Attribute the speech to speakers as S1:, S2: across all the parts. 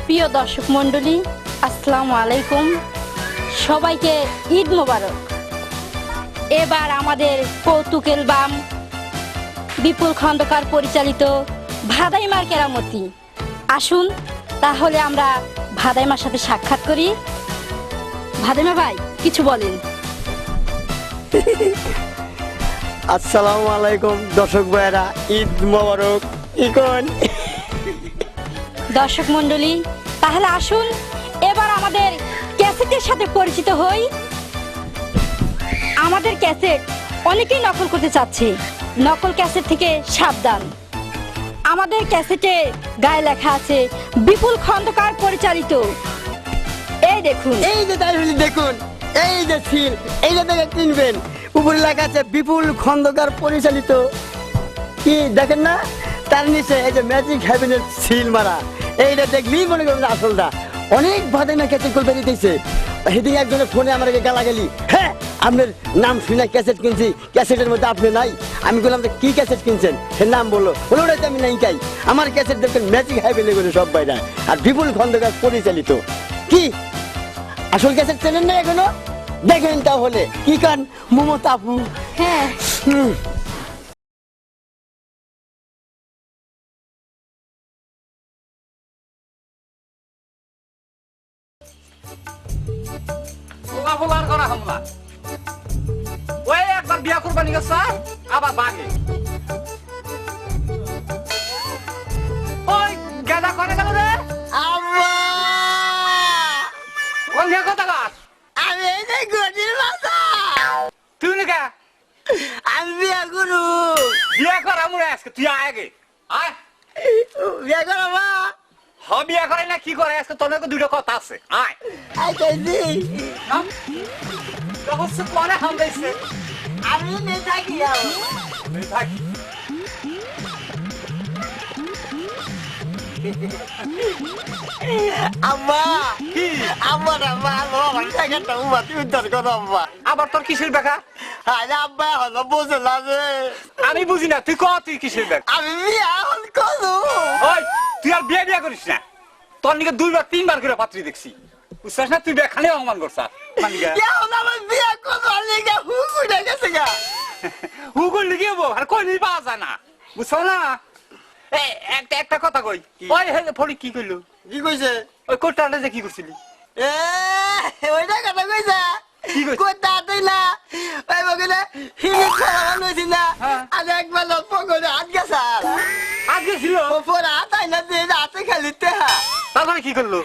S1: প্রিয় দর্শক মণ্ডলী, আসসালামু আলাইকুম। সবাইকে ঈদ মোবারক। এবার আমাদের কৌতুক অ্যালবাম বিপুল খন্দকার পরিচালিত ভাদাইমার কেরামতি। আসুন তাহলে আমরা ভাদাইমার সাথে সাক্ষাৎ করি। ভাদাইমা ভাই, কিছু বলেন।
S2: আসসালামু আলাইকুম দর্শক ভাইরা, ঈদ মোবারক। ইকন
S1: দর্শক মণ্ডলী, তাহলে আসুন এবার আমাদের ক্যাসেটের সাথে পরিচিত হই। আমাদের ক্যাসেট অনেকেই নকল করতে চাচ্ছে, নকল ক্যাসেট থেকে সাবধান। আমাদের ক্যাসেটে গায়ে লেখা আছে বিপুল খন্দকার পরিচালিত। এই দেখুন,
S2: এই যে তাইলে দেখুন, এই যে সিল, এই যে দেখে কিনবেন, উপরে লেখা আছে বিপুল খন্দকার পরিচালিত। কি দেখেন না, তার নিচে এই যে ম্যাজিক হ্যাভেনের সিল মারা। এইটা দেখলেই মনে করবেন আসলটা। অনেক ভাদাইমা ক্যাসেট করে বেরিয়েছে। সেদিন একজনের ফোনে আমার গালাগালি, হ্যাঁ আপনার নাম শুনে ক্যাসেট কিনছি, ক্যাসেটের মধ্যে আপনি নাই। আমি বললাম যে কি ক্যাসেট কিনছেন, সে নাম বললো, বলে ওটাই তো আমি নাই চাই। আমার ক্যাসেট দেখবেন ম্যাজিক হ্যাভেনে বলে সব বাইরা, আর বিপুল খন্দকার পরিচালিত। কি আসল ক্যাসেট চেনেন না এখনো? দেখেন তাহলে। কি কান মমতা আপু?
S1: হ্যাঁ
S3: একবার বিয়া করবানি গেছে আবার বাগে ওই গেদা করে গেল রে
S2: আম্মা,
S3: কোন বিয়া কথা কার
S2: আমি এই যে গদির বাসা,
S3: তুই নাকি
S2: আমি বিয়া করু।
S3: বিয়া কর আমু আজকে তুই আয় আগে আয়
S2: বিয়া করো মা?
S3: হ বিয়া করে না কি করে আজকে তোর নাকি দুটো কথা আছে আয়
S2: আইতেছি।
S3: হচ্ছে পরে হামদাইছে
S2: আমি নেই থাকি
S3: থাক
S2: আম্মা,
S3: কি
S2: আমার আম্মা আমার টাকাটা উমা তুমি উদ্ধার করো আম্মা।
S3: আবার তোর কিসের বেকা
S2: আরে আব্বা হলো বুঝে না যে
S3: আমি বুঝি না তুই ক তুই কিসের বেকা
S2: আমি বিয়া হল করু।
S3: ওই তুই আর বিয়ে বিয়া করিস না তোর নিকে 2বার 3বার করে পাত্রী দেখছি বুঝছিস না তুই বিয়া খালি অপমান করছ
S2: এখন আমার বিয়া করো লিগা হুকুড়ে গেছে গা।
S3: হুকুর লিখে হবো আর কই নিয়ে পাওয়া যায় না বুঝছো না এই একটা কথা কই ওই হে ফড়ি কি কইলো
S2: কি কইছে?
S3: ওই কোটালে যে কি করছিলি
S2: এ ওইটা কথা কইছে।
S3: কি কইছে?
S2: কোটা দিলা ওই বগলে হিলি খাওয়া লইছি না,
S3: হ্যাঁ।
S2: আর একবার লোক পকড়ে হাত গেছে।
S3: আগে ছিল
S2: ওপর হাত আইনা দিয়ে হাতে খেলিতে হ্যাঁ।
S3: তারপরে কি করলো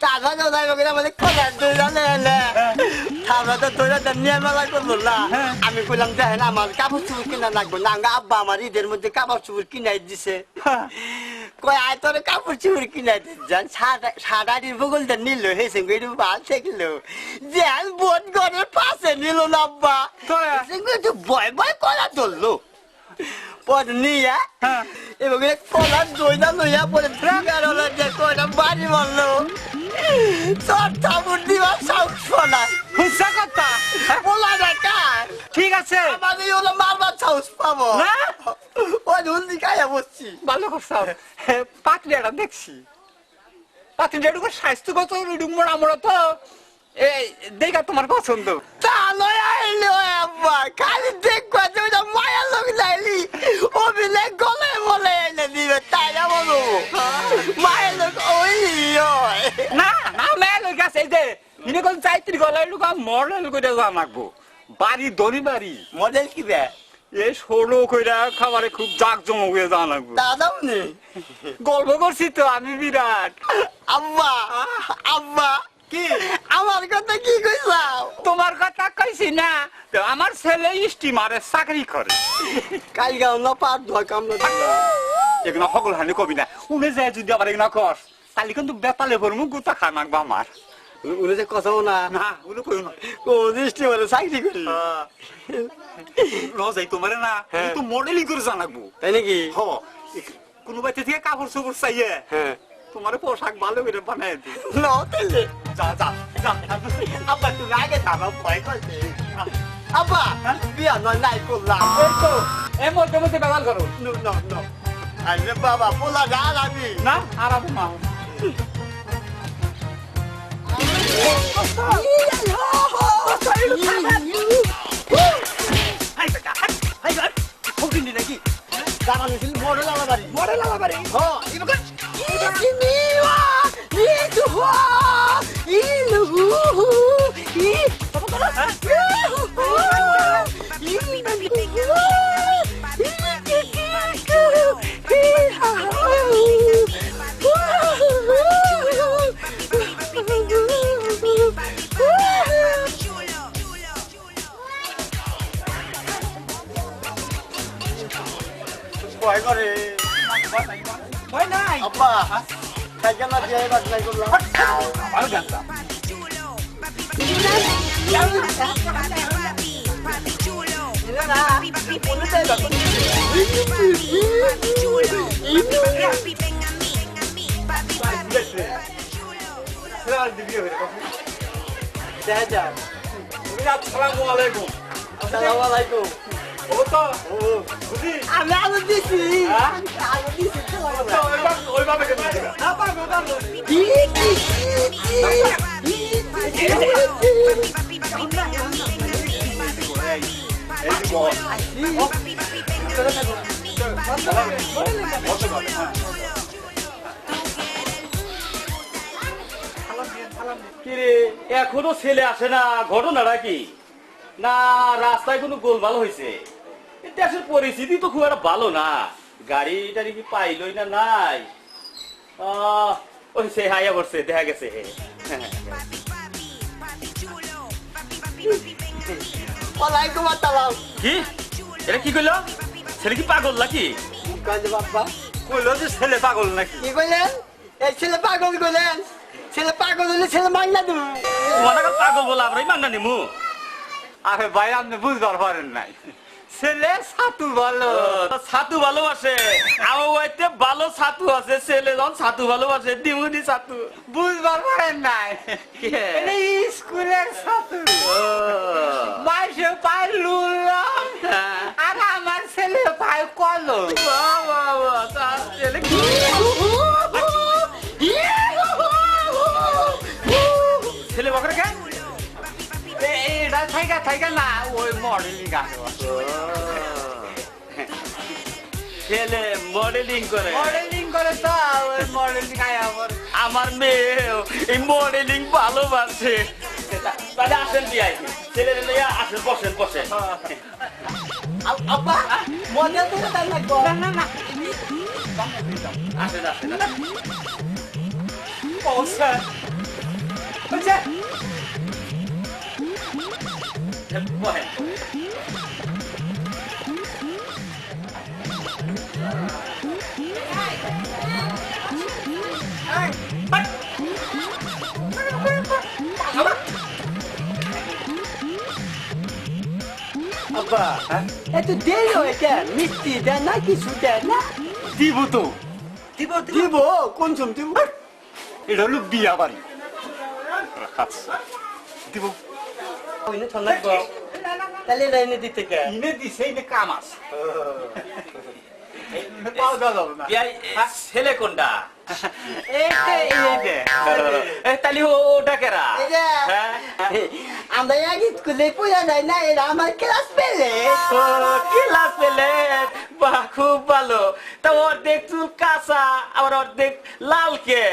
S2: টাকা তো যাই বগলে আমাদের খোলার দিয়ে জানে এলে আমরা তো তোরা তো নিয়ে মেলা করলো না। আমি কইলাম দেখেন আমার কাপড় চুপড় কিনা লাগবো না, আব্বা আমার ঈদের মধ্যে কাপড় চুপড় কিনাই দিছে। কই আয় তোর কাপড় চুপড় কিনাই দিচ্ছেন, সাদাটির বগলটা নিল হেসে একটু ভাল থাকলো, যে বোন ঘরের পাশে নিল না আব্বা, একটু ভয় ভয় করা ধরলো। পরে নিয়ে এবং কলার দইটা লইয়া পরে ট্রাকার হলো যে কয়টা বাড়ি মারলো, তোর ঠাকুর দিবার সাউন্ড শোনায়
S3: হুসা কথা
S2: বলা কার।
S3: ঠিক আছে
S2: আমাদের হলো মারবার সাহস পাবো
S3: না?
S2: ওই হুন্দি খাইয়া বসছি।
S3: ভালো করছ পাত্রিটা দেখছি পাত্রিটা একটু স্বাস্থ্যগত আমরা তো এই দেখা তোমার পছন্দ
S2: তা লয় আইলি ওই আব্বা, খালি দেখবা যে ওইটা মায়ের লোক যাইলি অভিনয় গলে বলে এনে দিবে, তাই না বলো মায়ের লোক ওই হয়
S3: না না মেয়ে লোক আছে এই যে ইনি কোন চাইত্রি গলায় লোক মডেল করে যা লাগবো বাড়ি ধনী বাড়ি
S2: মডেল কি বে
S3: এই ষোলো কইরা খাবারে খুব জাক জমক হয়ে যাওয়া লাগবো
S2: দাদাও নেই।
S3: গল্প করছি তো আমি বিরাট
S2: আব্বা আব্বা
S3: কি
S2: আমার কথা কি কইছাও?
S3: তোমার কথা কইছি না তো আমার ছেলে স্টিমারে চাকরি করে
S2: কাল গাও না পার ধোয়া কামলা
S3: এগুলো সকল হানি কবি না উনি যায় যদি আবার এগুলো কর তাহলে কিন্তু বেতালে ভরমু গুতা খা নাকবা আমার
S2: উনি যে কথাও না
S3: না উনি কই না
S2: কোন দৃষ্টি মানে চাকরি করি
S3: রোজাই তোমারে না তো মডেলিং করে জানাবো
S2: তাই নাকি?
S3: হ কোন বাচ্চা থেকে কাপড় চোপড় চাইয়ে
S2: হ্যাঁ
S3: তোমার পোশাক ভালো করে বানায় দি
S2: না তাইলে
S3: যা যা যা
S2: আব্বা তুমি আগে থামো, ভয় করছে। আব্বা বিয়া নয় নাই করলাম।
S3: এই তো এর মধ্যে মধ্যে ব্যবহার করো
S2: নো নো নো আরে বাবা পোলা যা আমি
S3: না আর আপনি মা
S2: ফকিনি নাকি গান ছিল মডেল আলাবাড়ি ভয় করে
S3: ভয় নাই
S2: আব্বা সাইকেল না দিয়ে বাস নাই করলাম
S3: ভালো জানতাম আসসালামু আলাইকুম
S2: আসসালামু আলাইকুম
S3: ও তো বুঝি
S2: আমি আলু দিছি
S3: হ্যাঁ?
S2: আলু দিছি
S3: ওইভাবে কেন
S4: কিরে এখনো ছেলে আসে না, ঘটনাটা কি? না রাস্তায় কোনো গোলমাল হয়েছে? দেশের পরিস্থিতি তো খুব একটা ভালো না, গাড়ি টাড়ি কি পাইলই না নাই? ওই সে হাইয়া করছে, দেখা গেছে।
S2: ওয়ালাইকুম আসসালাম
S4: কি এটা কি কইলো? ছেলে কি পাগল নাকি?
S2: কাজে বাবা
S3: কইলো যে ছেলে পাগল নাকি?
S2: কি কইলেন এই ছেলে পাগল কইলেন ছেলে পাগল হলে ছেলে মাইনা দেবো
S4: তোমার পাগল বলে আমরা মান্না নিমু?
S3: আরে ভাই আপনি বুঝবার পারেন নাই, ছেলে ছাতু ভালো।
S4: ছাতু ভালোবাসে, আমার বাড়িতে ভালো ছাতু আছে, ছেলে যখন ছাতু ভালোবাসে দিমুদি ছাতু।
S3: বুঝবার পারেন নাই,
S4: কে?
S3: এটা স্কুলের ছাতু। মাসে পায় লুলা আর আমার ছেলে পায় কলম।
S4: বাহ, বাহ, বাহ, তার ছেলে কি? ছেলে বকরে কে?
S3: এটা থাইকা না ওই মডেলিং গান।
S4: ছেলে মডেলিং করে।
S3: মডেলিং করে তো ওই মডেলিং আবার
S4: আমার মেয়ে এই মডেলিং ভালোবাসে। তাহলে আসেন বিয়াই, ছেলে আসেন, বসেন বসেন।
S2: আব্বা মজা তো তাই লাগবো
S4: আসেন আসেন।
S3: পৌঁছা বুঝছে
S4: বহেন।
S2: আব্বা এত দেরি হয়ে কেন মিষ্টি দেন না কিছু দেন না
S3: দিব তো
S2: দিব কোন চুম দিব
S3: এটা হলো বিয়া বাড়ি। দিব
S2: ওইনে তো লাগবো তাহলে লাইনে দিতে কে
S3: ইনে দিছে ইনে কাম আছে পাওয়া যাবে না।
S4: বিয়াই ছেলে কোনটা?
S3: এইটা
S4: তাহলে ওটা কেরা?
S2: এই যে
S4: হ্যাঁ?
S2: আমরা আগে স্কুলে পড়া নাই না এরা আমার ক্লাস পেলে
S4: ও, ক্লাস পেলে? বাহ, খুব ভালো। তা অর্ধেক চুল কাঁচা আবার অর্ধেক লালকে।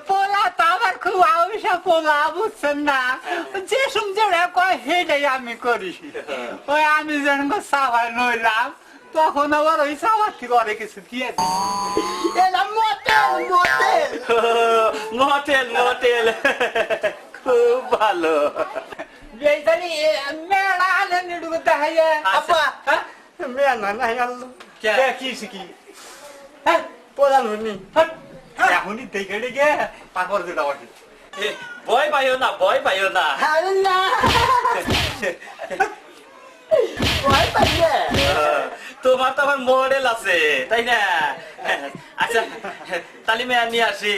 S3: পোলা তো আমার খুব আবিষা পোলা বুঝছেন না, যে সুন্দর কয় সেটাই আমি করি। ওই আমি যেন সাফাই নইলাম তখন আবার ওই সাফার থেকে অনেক কিছু দিয়ে
S2: এরা মোটেল মোটেল
S4: মটেল মটেল, খুব ভালো।
S3: মেলা আনেন এটুকু দেখাইয়ে
S2: আব্বা মেয়া না না আল্লাহ
S3: কি শিখি
S2: পড়া নুনি
S3: এখনই দেখে দেখে তারপর যেটা বসে
S4: ভয় পাইও না, ভয় পাইও না।
S2: আরে না ভয় পাইয়ে
S4: তোমার তো আমার মডেল আছে তাই না? আচ্ছা তালি মেয়া নিয়ে আসি।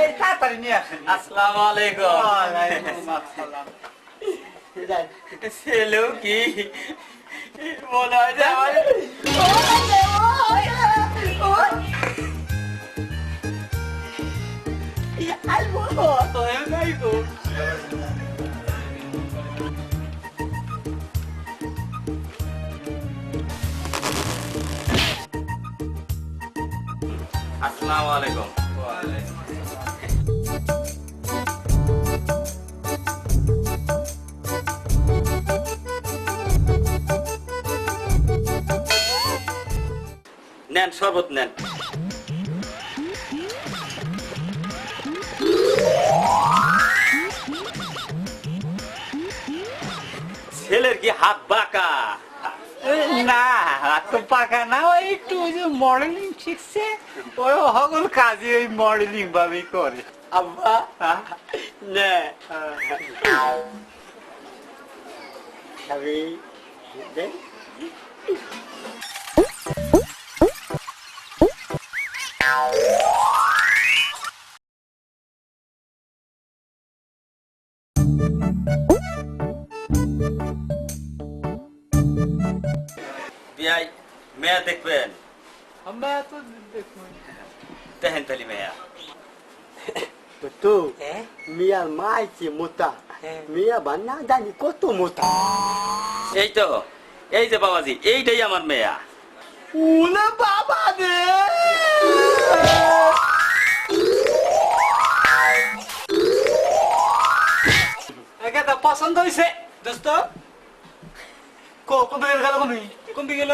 S3: এই তাড়াতাড়ি নিয়ে আসেন।
S4: আসসালামু আলাইকুম।
S3: ওয়ালাইকুম আসসালাম।
S4: ছেলেও কি মনে হয় যে আমার
S2: আইবো
S3: আইবো
S4: আসসালামু আলাইকুম। নেন শরবত নেন। ছেলের কি হাত বাঁকা?
S3: না তো পাকা না, ওই একটু ওই যে মডেলিং শিখছে, ওই সকল কাজে ওই মডেলিং ভাবেই করে।
S2: আব্বা নে খাবি দে
S4: বিয়াই মেয়া দেখবেন?
S3: আমরা তো দেখুন
S4: দেখেন তালি মেয়া।
S2: তো মিয়ার মাইছে মোটা মিয়া বান্না জানি কত মোটা
S4: এই তো, এই যে বাবাজি, এইটাই আমার মেয়া।
S2: উলে বাবা রে
S3: একে তো পছন্দ হয়েছে দোস্ত। কমে গেল, কমে গেল।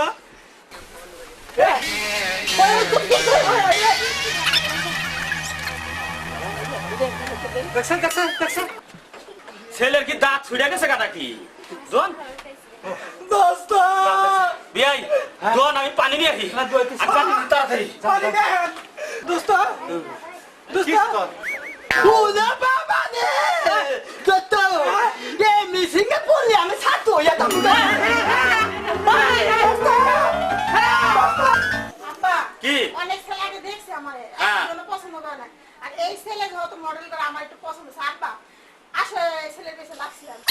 S3: দেখছেন দেখছেন দেখছেন
S4: ছেলের কি দাঁত ছুড়ে গেছে কাটা কি? জন
S2: দোস্ত
S4: বিয়াই জন, আমি পানি নিয়ে আসি। আচ্ছা, তাড়াতাড়ি
S2: দোস্ত
S3: কি কর?
S2: উলে বাবা রে দোস্ত এ মিসিংয়ে পড়লে আমি ছাড়তো ইয়া দাম
S5: আব্বা,
S4: কি?
S5: অনেক ছেলেকে দেখছি আমার
S4: হ্যাঁ।
S5: পছন্দ করে না, আর এই ছেলে যেহেতু মডেল করে আমার একটু পছন্দ হচ্ছে। আব্বা আসো, এই ছেলের পেছনে লাগছি আমি।